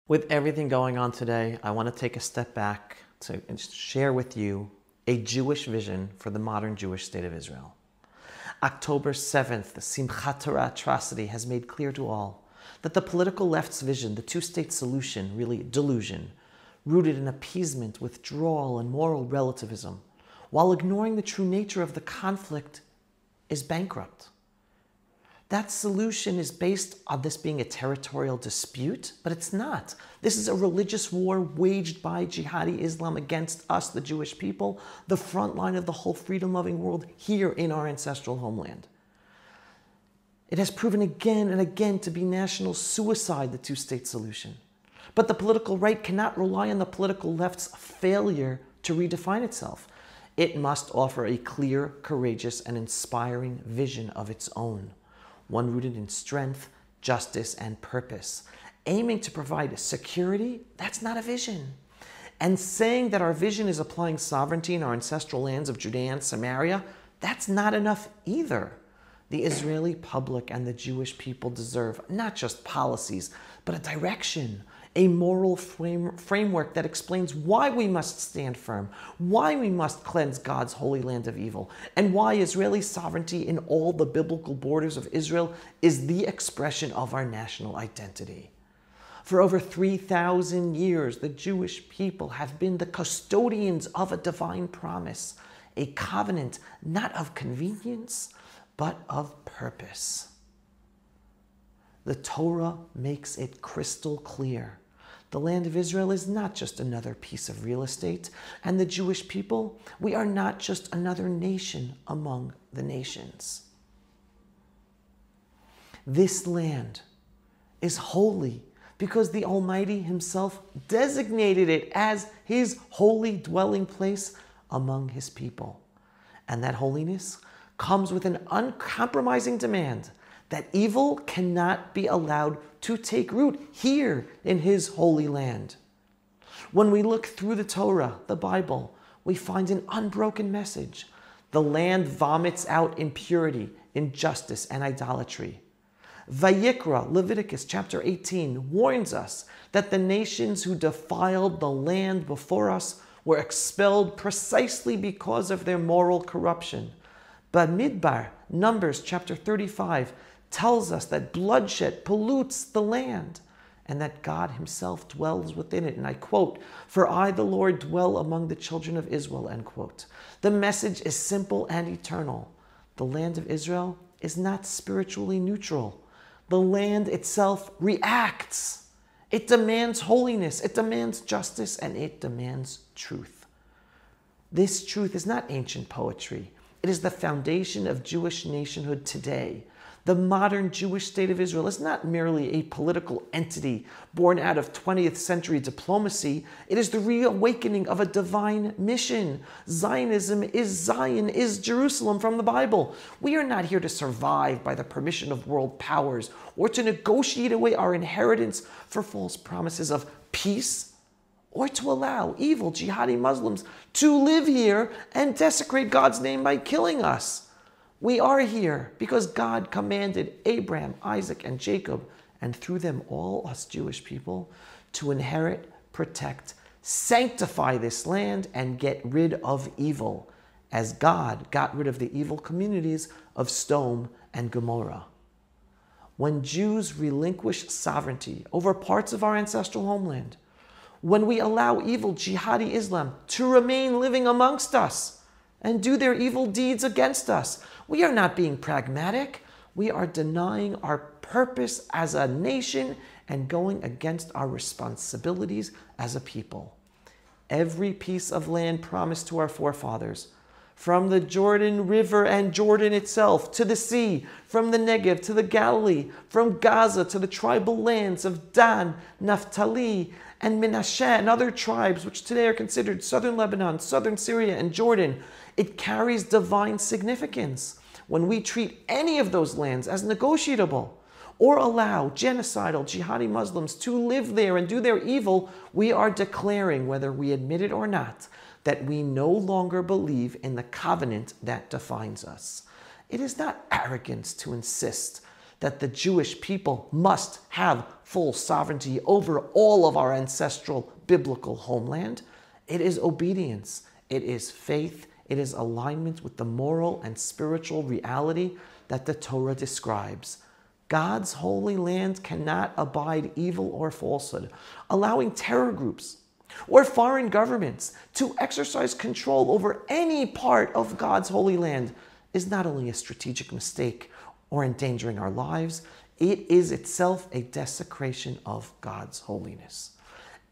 With everything going on today, I want to take a step back to share with you a Jewish vision for the modern Jewish state of Israel. October 7th, the Simchat Torah atrocity has made clear to all that the political left's vision, the two-state solution, really delusion, rooted in appeasement, withdrawal, and moral relativism, while ignoring the true nature of the conflict, is bankrupt. That solution is based on this being a territorial dispute, but it's not. This is a religious war waged by jihadi Islam against us, the Jewish people, the front line of the whole freedom-loving world here in our ancestral homeland. It has proven again and again to be national suicide, the two-state solution. But the political right cannot rely on the political left's failure to redefine itself. It must offer a clear, courageous, and inspiring vision of its own. One rooted in strength, justice, and purpose. Aiming to provide security, that's not a vision. And saying that our vision is applying sovereignty in our ancestral lands of Judea and Samaria, that's not enough either. The Israeli public and the Jewish people deserve not just policies, but a direction, a moral framework that explains why we must stand firm, why we must cleanse God's holy land of evil, and why Israeli sovereignty in all the biblical borders of Israel is the expression of our national identity. For over 3,000 years, the Jewish people have been the custodians of a divine promise, a covenant not of convenience, but of purpose. The Torah makes it crystal clear. The land of Israel is not just another piece of real estate, and the Jewish people, we are not just another nation among the nations. This land is holy because the Almighty Himself designated it as His holy dwelling place among His people. And that holiness comes with an uncompromising demand that evil cannot be allowed to take root here in His holy land. When we look through the Torah, the Bible, we find an unbroken message. The land vomits out impurity, injustice, and idolatry. Vayikra, Leviticus chapter 18, warns us that the nations who defiled the land before us were expelled precisely because of their moral corruption. Bamidbar, Numbers chapter 35, tells us that bloodshed pollutes the land and that God Himself dwells within it. And I quote, "For I, the Lord, dwell among the children of Israel," end quote. The message is simple and eternal. The land of Israel is not spiritually neutral. The land itself reacts. It demands holiness, it demands justice, and it demands truth. This truth is not ancient poetry. It is the foundation of Jewish nationhood today. The modern Jewish state of Israel is not merely a political entity born out of 20th century diplomacy. It is the reawakening of a divine mission. Zionism is Zion, is Jerusalem from the Bible. We are not here to survive by the permission of world powers or to negotiate away our inheritance for false promises of peace or to allow evil jihadi Muslims to live here and desecrate God's name by killing us. We are here because God commanded Abraham, Isaac, and Jacob, and through them all us Jewish people, to inherit, protect, sanctify this land, and get rid of evil, as God got rid of the evil communities of Sodom and Gomorrah. When Jews relinquish sovereignty over parts of our ancestral homeland, when we allow evil jihadi Islam to remain living amongst us and do their evil deeds against us, we are not being pragmatic. We are denying our purpose as a nation and going against our responsibilities as a people. Every piece of land promised to our forefathers, from the Jordan River and Jordan itself to the sea, from the Negev to the Galilee, from Gaza to the tribal lands of Dan, Naphtali, and Menashe and other tribes which today are considered southern Lebanon, southern Syria, and Jordan, it carries divine significance. When we treat any of those lands as negotiable or allow genocidal jihadi Muslims to live there and do their evil, we are declaring, whether we admit it or not, that we no longer believe in the covenant that defines us. It is not arrogance to insist that the Jewish people must have full sovereignty over all of our ancestral biblical homeland. It is obedience. It is faith. It is alignment with the moral and spiritual reality that the Torah describes. God's holy land cannot abide evil or falsehood, allowing terror groups or foreign governments to exercise control over any part of God's holy land is not only a strategic mistake or endangering our lives, it is itself a desecration of God's holiness.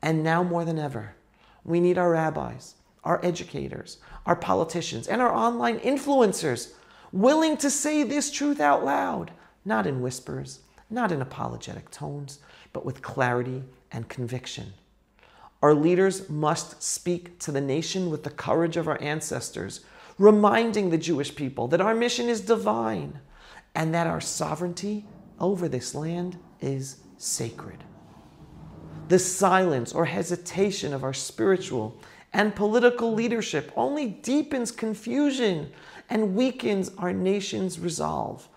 And now more than ever, we need our rabbis, our educators, our politicians, and our online influencers willing to say this truth out loud, not in whispers, not in apologetic tones, but with clarity and conviction. Our leaders must speak to the nation with the courage of our ancestors, reminding the Jewish people that our mission is divine and that our sovereignty over this land is sacred. The silence or hesitation of our spiritual and political leadership only deepens confusion and weakens our nation's resolve.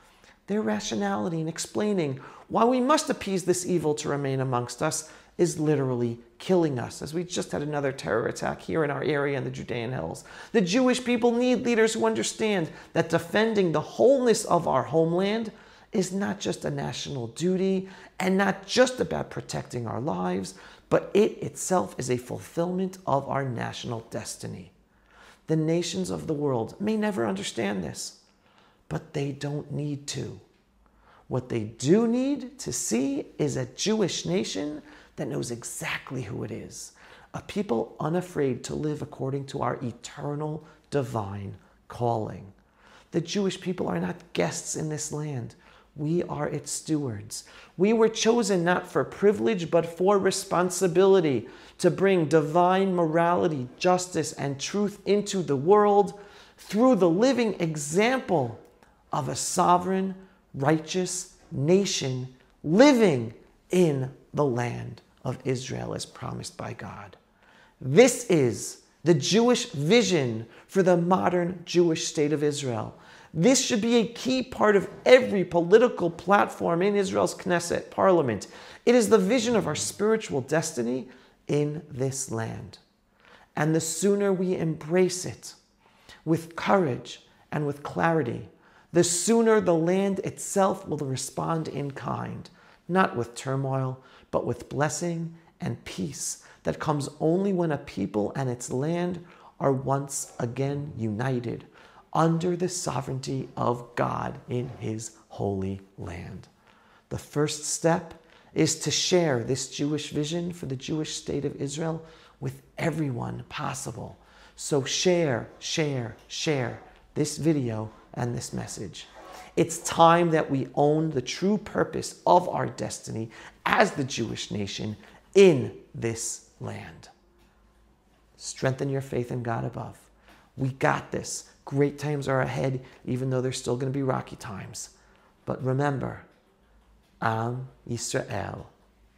Their rationality in explaining why we must appease this evil to remain amongst us is literally killing us, as we just had another terror attack here in our area in the Judean hills. The Jewish people need leaders who understand that defending the wholeness of our homeland is not just a national duty and not just about protecting our lives, but it itself is a fulfillment of our national destiny. The nations of the world may never understand this, but they don't need to. What they do need to see is a Jewish nation that knows exactly who it is, a people unafraid to live according to our eternal divine calling. The Jewish people are not guests in this land. We are its stewards. We were chosen not for privilege, but for responsibility to bring divine morality, justice, and truth into the world through the living example of a sovereign, righteous nation living in the land of Israel as promised by God. This is the Jewish vision for the modern Jewish state of Israel. This should be a key part of every political platform in Israel's Knesset, parliament. It is the vision of our spiritual destiny in this land. And the sooner we embrace it with courage and with clarity, the sooner the land itself will respond in kind, not with turmoil, but with blessing and peace that comes only when a people and its land are once again united under the sovereignty of God in His holy land. The first step is to share this Jewish vision for the Jewish state of Israel with everyone possible. So share this video and this message. It's time that we own the true purpose of our destiny as the Jewish nation in this land. Strengthen your faith in God above. We got this. Great times are ahead, even though there's still going to be rocky times. But remember, Am Yisrael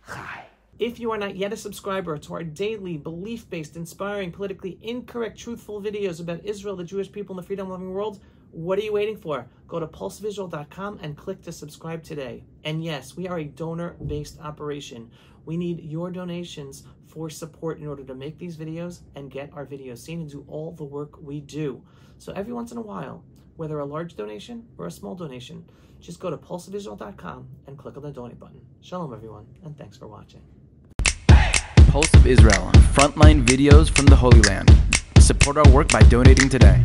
Chai. If you are not yet a subscriber to our daily, belief-based, inspiring, politically incorrect, truthful videos about Israel, the Jewish people, and the freedom-loving world, what are you waiting for? Go to pulsevisual.com and click to subscribe today. And yes, we are a donor-based operation. We need your donations for support in order to make these videos and get our videos seen and do all the work we do. So every once in a while, whether a large donation or a small donation, just go to pulsevisual.com and click on the donate button. Shalom, everyone, and thanks for watching. Pulse of Israel, frontline videos from the Holy Land. Support our work by donating today.